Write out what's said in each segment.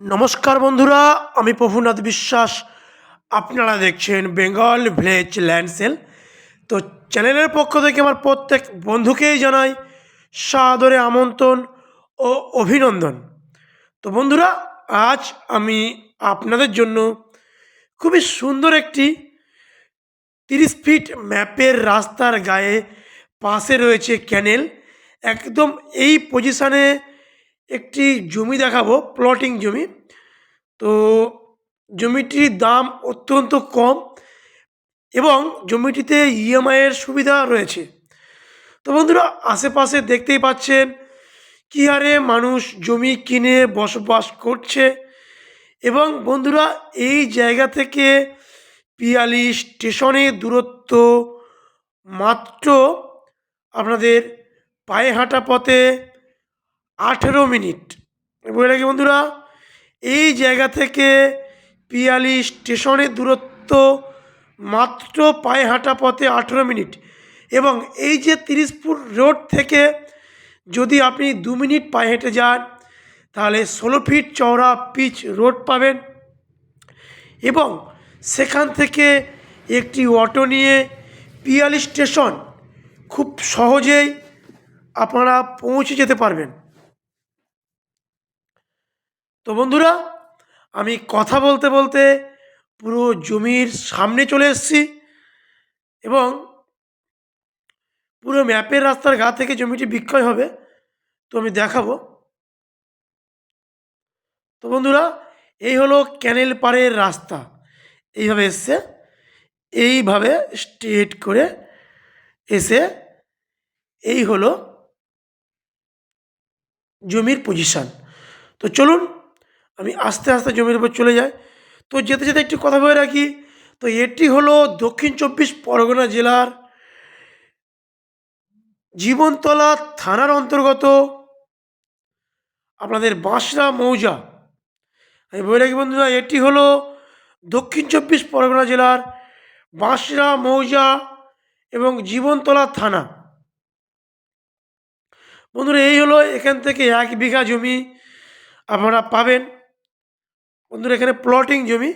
নমস্কার বন্ধুরা, আমি প্রভুনাথ বিশ্বাস। আপনারা দেখছেন বেঙ্গল ভিলেজ ল্যান্ড সেল। তো চ্যানেলের পক্ষ থেকে আমার প্রত্যেক বন্ধুকেই জানাই সাদরে আমন্ত্রণ ও অভিনন্দন। তো বন্ধুরা, আজ আমি আপনাদের জন্য খুবই সুন্দর একটি 30 ফিট ম্যাপের রাস্তার গায়ে পাশে রয়েছে ক্যানেল, একদম এই পজিশানে একটি জমি দেখাবো, প্লটিং জমি। তো জমিটির দাম অত্যন্ত কম এবং জমিটিতে ইএমআইয়ের সুবিধা রয়েছে। তো বন্ধুরা, আশেপাশে দেখতেই পাচ্ছেন কী হারে মানুষ জমি কিনে বসবাস করছে। এবং বন্ধুরা, এই জায়গা থেকে পিয়ালি স্টেশনের দূরত্ব মাত্র আপনাদের পায়ে হাঁটা পথে 18 মিনিট। বলে রাখি বন্ধুরা, এই জায়গা থেকে পিয়ালি স্টেশনের দূরত্ব মাত্র পায়ে হাঁটা পথে 18 মিনিট। এবং এই যে 30 ফুট রোড থেকে যদি আপনি 2 মিনিট পায়ে হেঁটে যান, তাহলে 16 ফিট চওড়া পিচ রোড পাবেন। এবং সেখান থেকে একটি অটো নিয়ে পিয়ালি স্টেশন খুব সহজেই আপনারা পৌঁছে যেতে পারবেন। তো বন্ধুরা, আমি কথা বলতে বলতে পুরো জমির সামনে চলে এসেছি এবং পুরো ম্যাপের রাস্তার গা থেকে জমিটি বিক্রয় হবে, তো আমি দেখাবো। তো বন্ধুরা, এই হলো ক্যানেল পাড়ের রাস্তা। এইভাবে এসছে, এইভাবে স্ট্রেট করে এসে এই হলো জমির পজিশান। তো চলুন আমি আস্তে আস্তে জমির উপর চলে যাই। তো যেতে যেতে একটি কথা বলে রাখি, তো এটি হলো দক্ষিণ 24 পরগনা জেলার জীবনতলা থানার অন্তর্গত আপনাদের বাঁশরা মৌজা। আমি বলে রাখি বন্ধুরা, এটি হলো দক্ষিণ 24 পরগনা জেলার বাঁশরা মৌজা এবং জীবনতলা থানা। বন্ধুরা, এই হলো এখান থেকে 1 বিঘা জমি আপনারা পাবেন। বন্ধুরা, এখানে প্লটিং জমি,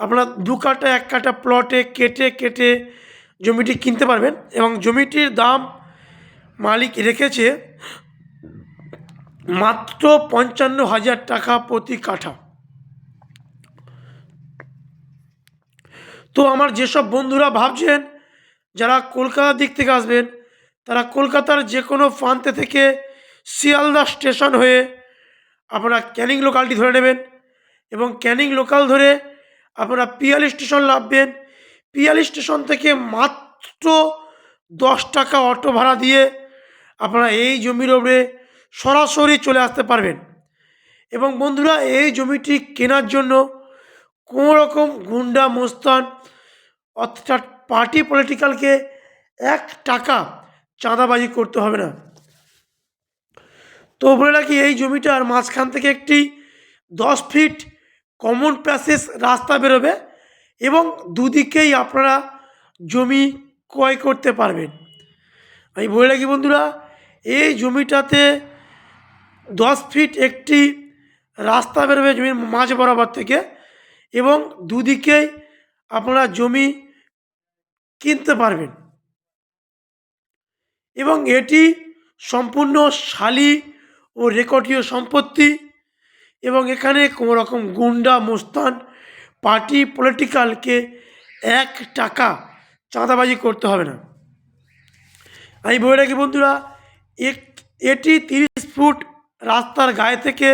আপনারা 2 কাঠা 1 কাঠা প্লটে কেটে কেটে জমিটি কিনতে পারবেন। এবং জমিটির দাম মালিক রেখেছে মাত্র 55,000 টাকা প্রতি কাঠা। তো আমার যেসব বন্ধুরা ভাবছেন যারা কলকাতার দিক থেকে আসবেন, তারা কলকাতার যে কোনো প্রান্তে থেকে শিয়ালদা স্টেশন হয়ে আপনারা ক্যানিং লোকালটি ধরে নেবেন এবং ক্যানিং লোকাল ধরে আপনারা পিয়ালি স্টেশন নামবেন। পিয়ালি স্টেশন থেকে মাত্র 10 টাকা অটো ভাড়া দিয়ে আপনারা এই জমির ওপরে সরাসরি চলে আসতে পারবেন। এবং বন্ধুরা, এই জমিটি কেনার জন্য কোনো রকম গুন্ডা মোস্তান অর্থাৎ পার্টি পলিটিক্যালকে 1 টাকা চাঁদাবাজি করতে হবে না। তো বলে রাখি, এই জমিটার মাঝখান থেকে একটি 10 ফিট কমন প্যাসেজ রাস্তা বেরোবে এবং দুদিকেই আপনারা জমি ক্রয় করতে পারবেন। আমি বলে রাখি বন্ধুরা, এই জমিটাতে 10 ফিট একটি রাস্তা বেরোবে জমির মাঝ বরাবর থেকে এবং দুদিকেই আপনারা জমি কিনতে পারবেন। এবং এটি সম্পূর্ণ শালি ও রেকর্ডীয় সম্পত্তি এবং এখানে কোনো রকম গুন্ডা মোস্তান পার্টি পলিটিক্যালকে 1 টাকা চাঁদাবাজি করতে হবে না। আমি বলে রাখি বন্ধুরা, এটি 30 ফুট রাস্তার গায়ে থেকে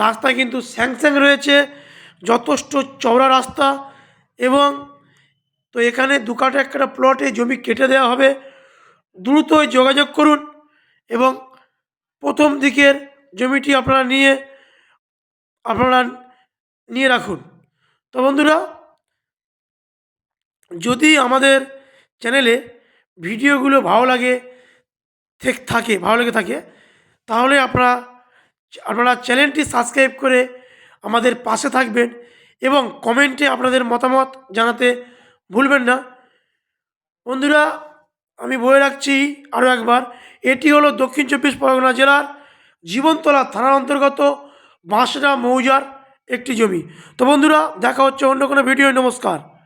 রাস্তা কিন্তু স্যাংস্যাং রয়েছে, যথেষ্ট চওড়া রাস্তা। এবং তো এখানে 2 কাঠা 1 কাঠা প্লটে জমি কেটে দেওয়া হবে। দ্রুতই যোগাযোগ করুন এবং প্রথম দিকের জমিটি আপনারা নিয়ে রাখুন। তো বন্ধুরা, যদি আমাদের চ্যানেলে ভিডিওগুলো ভালো লেগে থাকে তাহলে আপনারা চ্যানেলটি সাবস্ক্রাইব করে আমাদের পাশে থাকবেন এবং কমেন্টে আপনাদের মতামত জানাতে ভুলবেন না। বন্ধুরা, আমি বলে রাখছি আরও একবার, এটি হলো দক্ষিণ 24 পরগনা জেলার জীবনতলা থানার অন্তর্গত বাঁশরা মৌজার একটি জমি। তো বন্ধুরা, দেখা হচ্ছে অন্য কোনো ভিডিও। নমস্কার।